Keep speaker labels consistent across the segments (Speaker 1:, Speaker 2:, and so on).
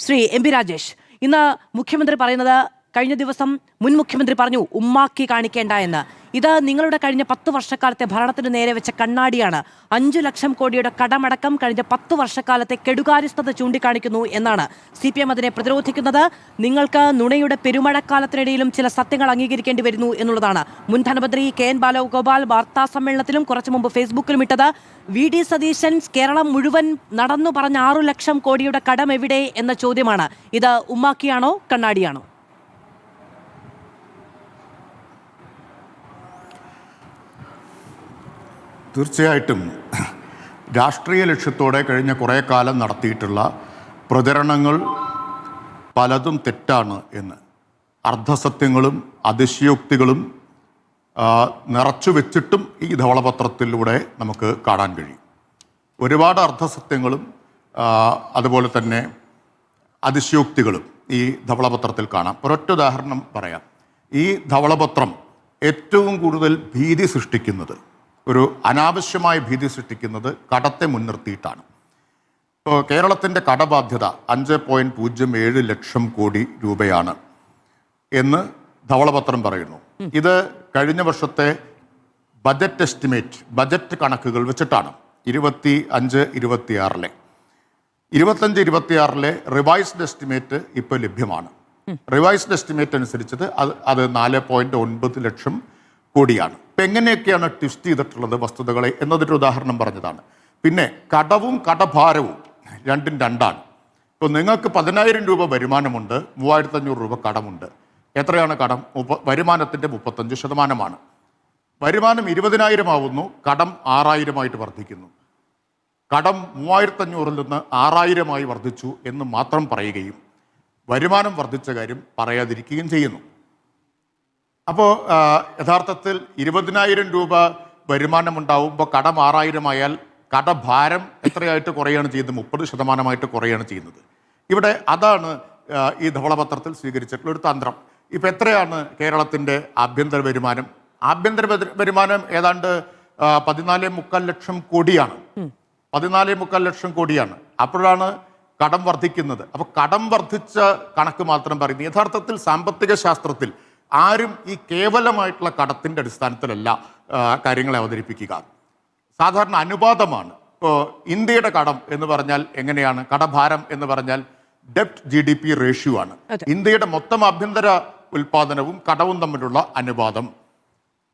Speaker 1: Shri M P Rajesh, ഇന്ന് മുഖ്യമന്ത്രി പറയുന്നത് കഴിഞ്ഞ ദിവസം മുൻ മുഖ്യമന്ത്രി പറഞ്ഞു ഉമ്മാക്കി കാണിക്കേണ്ട എന്ന്. ഇത് നിങ്ങളുടെ കഴിഞ്ഞ 10 വർഷക്കാലത്തെ ഭരണത്തിന് നേരെ വെച്ച കണ്ണാടിയാണ്. 5 ലക്ഷം കോടിയുടെ കടമടക്കം കഴിഞ്ഞ 10 വർഷക്കാലത്തെ കെടുകാര്യസ്ഥത ചൂണ്ടിക്കാണിക്കുന്നു എന്നാണ് CPM അതിനെ പ്രതിരോധിക്കുന്നത്. നിങ്ങൾക്ക് നുണയുടെ പെരുമഴക്കാലത്തിനിടയിലും ചില സത്യങ്ങൾ അംഗീകരിക്കേണ്ടി വരുന്നു എന്നുള്ളതാണ് മുൻ ധനമന്ത്രി KN ബാലഗോപാൽ വാർത്താ സമ്മേളനത്തിലും കുറച്ചു മുമ്പ് ഫേസ്ബുക്കിലും ഇട്ടത്. VD സതീശൻ കേരളം മുഴുവൻ നടന്നു പറഞ്ഞ 6 ലക്ഷം കോടിയുടെ കടം എവിടെ എന്ന ചോദ്യമാണ്. ഇത് ഉമ്മാക്കിയാണോ കണ്ണാടിയാണോ?
Speaker 2: തീർച്ചയായിട്ടും രാഷ്ട്രീയ ലക്ഷ്യത്തോടെ കഴിഞ്ഞ കുറേ കാലം നടത്തിയിട്ടുള്ള പ്രചരണങ്ങൾ പലതും തെറ്റാണ് എന്ന് അർദ്ധസത്യങ്ങളും അതിശയോക്തികളും നിറച്ചു വെച്ചിട്ടും ഈ ധവളപത്രത്തിലൂടെ നമുക്ക് കാണാൻ കഴിയും. ഒരുപാട് അർദ്ധസത്യങ്ങളും അതുപോലെ തന്നെ അതിശയോക്തികളും ഈ ധവളപത്രത്തിൽ കാണാം. ഒരൊറ്റ ഉദാഹരണം പറയാം. ഈ ധവളപത്രം ഏറ്റവും കൂടുതൽ ഭീതി സൃഷ്ടിക്കുന്നത്, ഒരു അനാവശ്യമായ ഭീതി സൃഷ്ടിക്കുന്നത് കടത്തെ മുൻനിർത്തിയിട്ടാണ്. ഇപ്പോൾ കേരളത്തിൻ്റെ കടബാധ്യത 5.07 ലക്ഷം കോടി രൂപയാണ് എന്ന് ധവളപത്രം പറയുന്നു. ഇത് കഴിഞ്ഞ വർഷത്തെ ബജറ്റ് എസ്റ്റിമേറ്റ്, ബജറ്റ് കണക്കുകൾ വെച്ചിട്ടാണ്. 25-26 25-26 റിവൈസ്ഡ് എസ്റ്റിമേറ്റ് ഇപ്പോൾ ലഭ്യമാണ്. റിവൈസ്ഡ് എസ്റ്റിമേറ്റ് അനുസരിച്ചത് അത് 4.9 ലക്ഷം കോടിയാണ്. ഇപ്പം എങ്ങനെയൊക്കെയാണ് ട്വിസ്റ്റ് ചെയ്തിട്ടുള്ളത് വസ്തുതകളെ എന്നതിൻ്റെ ഉദാഹരണം പറഞ്ഞതാണ്. പിന്നെ കടവും കടഭാരവും രണ്ടും രണ്ടാണ്. ഇപ്പോൾ നിങ്ങൾക്ക് 10,000 രൂപ വരുമാനമുണ്ട്, 3,500 രൂപ കടമുണ്ട്. എത്രയാണ് കടം? വരുമാനത്തിൻ്റെ 35%. വരുമാനം 20,000 ആവുന്നു, കടം 6,000 വർദ്ധിക്കുന്നു. കടം 3,500-ൽ നിന്ന് 6,000 വർദ്ധിച്ചു എന്ന് മാത്രം പറയുകയും വരുമാനം വർദ്ധിച്ച കാര്യം പറയാതിരിക്കുകയും ചെയ്യുന്നു. അപ്പോൾ യഥാർത്ഥത്തിൽ 20,000 രൂപ വരുമാനമുണ്ടാവുമ്പോൾ കടം 6,000 ആയാൽ കടഭാരം എത്രയായിട്ട് കുറയാണ് ചെയ്യുന്നത്? 30% കുറയാണ് ചെയ്യുന്നത്. ഇവിടെ അതാണ് ഈ ധവളപത്രത്തിൽ സ്വീകരിച്ചിട്ടുള്ള ഒരു തന്ത്രം. ഇപ്പം എത്രയാണ് കേരളത്തിൻ്റെ ആഭ്യന്തര വരുമാനം? ആഭ്യന്തര വരുമാനം ഏതാണ്ട് 14.25 ലക്ഷം കോടിയാണ്. 14.25 ലക്ഷം കോടിയാണ്. അപ്പോഴാണ് കടം വർദ്ധിക്കുന്നത്. അപ്പോൾ കടം വർദ്ധിച്ച കണക്ക് മാത്രം പറയുന്നു. യഥാർത്ഥത്തിൽ സാമ്പത്തിക ശാസ്ത്രത്തിൽ ആരും ഈ കേവലമായിട്ടുള്ള കടത്തിൻ്റെ അടിസ്ഥാനത്തിലല്ല കാര്യങ്ങളെ അവതരിപ്പിക്കുക. സാധാരണ അനുപാതമാണ്. ഇപ്പോൾ ഇന്ത്യയുടെ കടം എന്ന് പറഞ്ഞാൽ എങ്ങനെയാണ്? കടഭാരം എന്ന് പറഞ്ഞാൽ ഡെപ്റ്റ് GDP റേഷ്യോ ആണ്. ഇന്ത്യയുടെ മൊത്തം ആഭ്യന്തര ഉൽപാദനവും കടവും തമ്മിലുള്ള അനുപാതം.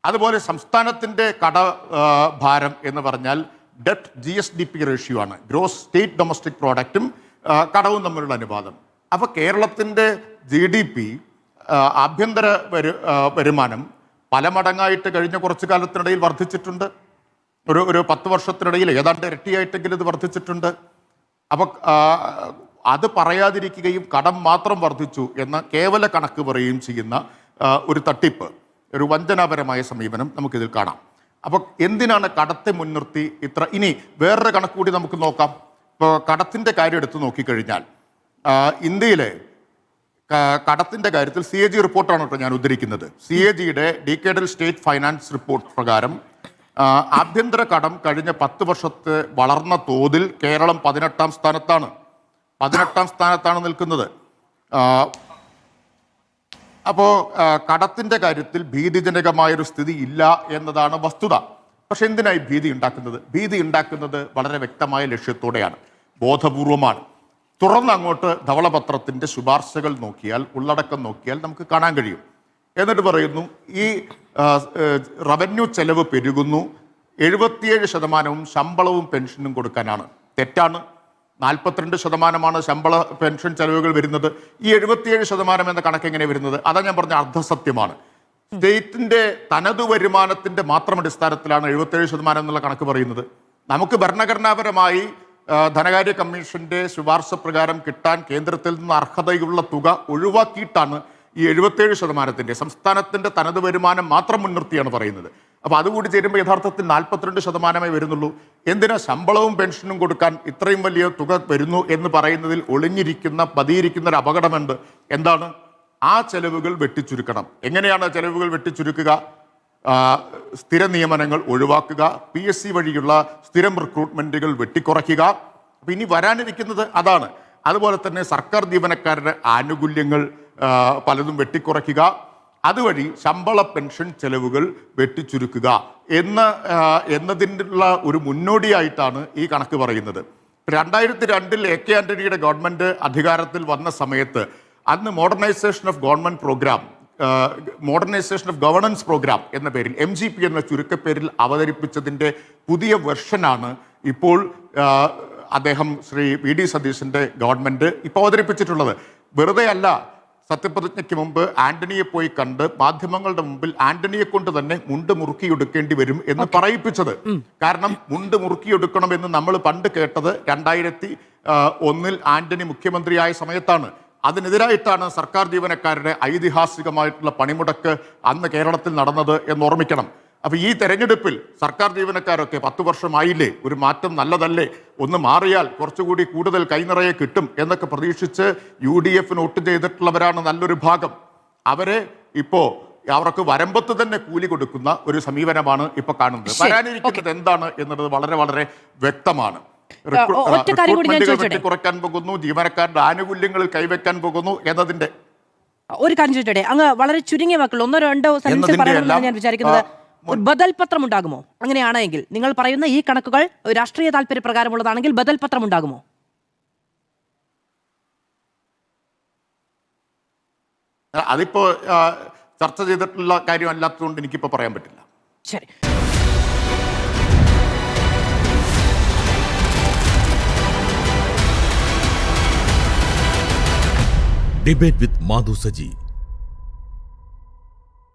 Speaker 2: അതുപോലെ സംസ്ഥാനത്തിൻ്റെ കടഭാരം എന്ന് പറഞ്ഞാൽ ഡെപ്റ്റ് GSDP റേഷ്യോ ആണ്. ഗ്രോസ് സ്റ്റേറ്റ് ഡൊമസ്റ്റിക് പ്രോഡക്റ്റും കടവും തമ്മിലുള്ള അനുപാതം. അപ്പോൾ കേരളത്തിൻ്റെ GDP ആഭ്യന്തര വരുമാനം പല മടങ്ങായിട്ട് കഴിഞ്ഞ കുറച്ചു കാലത്തിനിടയിൽ വർദ്ധിച്ചിട്ടുണ്ട്. ഒരു 10 വർഷത്തിനിടയിൽ ഏതാണ്ട് ഇരട്ടിയായിട്ടെങ്കിലും ഇത് വർദ്ധിച്ചിട്ടുണ്ട്. അപ്പോൾ അത് പറയാതിരിക്കുകയും കടം മാത്രം വർദ്ധിച്ചു എന്ന കേവല കണക്ക് പറയുകയും ചെയ്യുന്ന ഒരു തട്ടിപ്പ്, ഒരു വഞ്ചനാപരമായ സമീപനം നമുക്കിതിൽ കാണാം. അപ്പോൾ എന്തിനാണ് കടത്തെ മുൻനിർത്തി ഇത്ര? ഇനി വേറൊരു കണക്ക് കൂടി നമുക്ക് നോക്കാം. ഇപ്പോൾ കടത്തിൻ്റെ കാര്യം എടുത്ത് നോക്കിക്കഴിഞ്ഞാൽ ഇന്ത്യയിലെ കടത്തിൻ്റെ കാര്യത്തിൽ CAG റിപ്പോർട്ടാണ് കേട്ടോ ഞാൻ ഉദ്ധരിക്കുന്നത്. CAGയുടെ ഡീക്കേഡൽ സ്റ്റേറ്റ് ഫൈനാൻസ് റിപ്പോർട്ട് പ്രകാരം ആഭ്യന്തര കടം കഴിഞ്ഞ 10 വർഷത്തെ വളർന്ന തോതിൽ കേരളം 18ാം സ്ഥാനത്താണ്. 18ാം സ്ഥാനത്താണ് നിൽക്കുന്നത്. അപ്പോൾ കടത്തിൻ്റെ കാര്യത്തിൽ ഭീതിജനകമായൊരു സ്ഥിതി ഇല്ല എന്നതാണ് വസ്തുത. പക്ഷെ എന്തിനായി ഭീതി ഉണ്ടാക്കുന്നത്? ഭീതി ഉണ്ടാക്കുന്നത് വളരെ വ്യക്തമായ ലക്ഷ്യത്തോടെയാണ്, ബോധപൂർവമാണ്. തുടർന്ന് അങ്ങോട്ട് ധവളപത്രത്തിൻ്റെ ശുപാർശകൾ നോക്കിയാൽ, ഉള്ളടക്കം നോക്കിയാൽ നമുക്ക് കാണാൻ കഴിയും. എന്നിട്ട് പറയുന്നു ഈ റവന്യൂ ചെലവ് പെരുകുന്നു, 77% ശമ്പളവും പെൻഷനും കൊടുക്കാനാണ്. തെറ്റാണ്. 42% ശമ്പള പെൻഷൻ ചെലവുകൾ വരുന്നത്. ഈ 77% എന്ന കണക്ക് എങ്ങനെ വരുന്നത്? അതാ ഞാൻ പറഞ്ഞ അർദ്ധസത്യമാണ്. സ്റ്റേറ്റിൻ്റെ തനതു വരുമാനത്തിൻ്റെ മാത്രം അടിസ്ഥാനത്തിലാണ് 77% എന്നുള്ള കണക്ക് പറയുന്നത്. നമുക്ക് ഭരണഘടനാപരമായി ധനകാര്യ കമ്മീഷന്റെ ശുപാർശ പ്രകാരം കിട്ടാൻ കേന്ദ്രത്തിൽ നിന്ന് അർഹതയുള്ള തുക ഒഴിവാക്കിയിട്ടാണ് ഈ 77% സംസ്ഥാനത്തിൻ്റെ തനത് വരുമാനം മാത്രം മുൻനിർത്തിയാണ് പറയുന്നത്. അപ്പോൾ അതുകൂടി ചേരുമ്പോൾ യഥാർത്ഥത്തിൽ 42% വരുന്നുള്ളൂ. എന്തിനാ ശമ്പളവും പെൻഷനും കൊടുക്കാൻ ഇത്രയും വലിയ തുക വരുന്നു എന്ന് പറയുന്നതിൽ പതിയിരിക്കുന്ന ഒരു അപകടമുണ്ട്. എന്താണ്? ആ ചെലവുകൾ വെട്ടിച്ചുരുക്കണം. എങ്ങനെയാണ് ചെലവുകൾ വെട്ടിച്ചുരുക്കുക? സ്ഥിര നിയമനങ്ങൾ ഒഴിവാക്കുക, PSC വഴിയുള്ള സ്ഥിരം റിക്രൂട്ട്മെന്റുകൾ വെട്ടിക്കുറയ്ക്കുക. അപ്പം ഇനി വരാനിരിക്കുന്നത് അതാണ്. അതുപോലെ തന്നെ സർക്കാർ ജീവനക്കാരുടെ ആനുകൂല്യങ്ങൾ പലതും വെട്ടിക്കുറയ്ക്കുക, അതുവഴി ശമ്പള പെൻഷൻ ചെലവുകൾ വെട്ടിച്ചുരുക്കുക എന്നതിനുള്ള ഒരു മുന്നോടിയായിട്ടാണ് ഈ കണക്ക് പറയുന്നത്. 2002 AK ആന്റണിയുടെ ഗവൺമെന്റ് അധികാരത്തിൽ വന്ന സമയത്ത് അന്ന് മോഡേണൈസേഷൻ ഓഫ് ഗവർണൻസ് പ്രോഗ്രാം എന്ന പേരിൽ MGP എന്ന ചുരുക്കപ്പേരിൽ അവതരിപ്പിച്ചതിൻ്റെ പുതിയ വെർഷനാണ് ഇപ്പോൾ അദ്ദേഹം ശ്രീ VD സതീശൻ്റെ ഗവൺമെന്റ് ഇപ്പോൾ അവതരിപ്പിച്ചിട്ടുള്ളത്. വെറുതെ അല്ല സത്യപ്രതിജ്ഞയ്ക്ക് മുമ്പ് ആന്റണിയെ പോയി കണ്ട് മാധ്യമങ്ങളുടെ മുമ്പിൽ ആന്റണിയെ കൊണ്ട് തന്നെ മുണ്ട് മുറുക്കിയെടുക്കേണ്ടി വരും എന്ന് പറയിപ്പിച്ചത്. കാരണം മുണ്ട് മുറുക്കിയെടുക്കണമെന്ന് നമ്മൾ പണ്ട് കേട്ടത് 2001 ആന്റണി മുഖ്യമന്ത്രിയായ സമയത്താണ്. അതിനെതിരായിട്ടാണ് സർക്കാർ ജീവനക്കാരുടെ ഐതിഹാസികമായിട്ടുള്ള പണിമുടക്ക് അന്ന് കേരളത്തിൽ നടന്നത് എന്ന് ഓർമ്മിക്കണം. അപ്പൊ ഈ തെരഞ്ഞെടുപ്പിൽ സർക്കാർ ജീവനക്കാരൊക്കെ 10 വർഷമായില്ലേ, ഒരു മാറ്റം നല്ലതല്ലേ, ഒന്ന് മാറിയാൽ കുറച്ചുകൂടി കൂടുതൽ കൈനിറയെ കിട്ടും എന്നൊക്കെ പ്രതീക്ഷിച്ച് UDF വോട്ട് ചെയ്തിട്ടുള്ളവരാണ് നല്ലൊരു ഭാഗം. അവരെ ഇപ്പോ അവർക്ക് വരമ്പത്ത് തന്നെ കൂലി കൊടുക്കുന്ന ഒരു സമീപനമാണ് ഇപ്പൊ കാണുന്നത്. വരാനിരിക്കുന്നത് എന്താണ് എന്നുള്ളത് വളരെ വളരെ വ്യക്തമാണ്. കുറയ്ക്കാൻ പോകുന്നു, ജീവനക്കാരുടെ ആനുകൂല്യങ്ങളിൽ കൈവയ്ക്കാൻ പോകുന്നു എന്നതിന്റെ
Speaker 1: ഒരു കാര്യം ചോദിച്ചോട്ടെ, അങ്ങ് വളരെ ചുരുങ്ങിയ വാക്കുകൾ 1-2 സെന്റൻസ് പറയണമെന്നാണ് ഞാൻ വിചാരിക്കുന്നത്. ബദൽ പത്രം ഉണ്ടാകുമോ? അങ്ങനെയാണെങ്കിൽ നിങ്ങൾ പറയുന്ന ഈ കണക്കുകൾ രാഷ്ട്രീയ താല്പര്യപ്രകാരമുള്ളതാണെങ്കിൽ ബദൽ പത്രം ഉണ്ടാകുമോ?
Speaker 2: അതിപ്പോ ചർച്ച ചെയ്തിട്ടുള്ള കാര്യമല്ലാത്തതുകൊണ്ട് എനിക്കിപ്പോ പറയാൻ പറ്റില്ല.
Speaker 1: ശരി.
Speaker 3: Debate with Madhu Saji.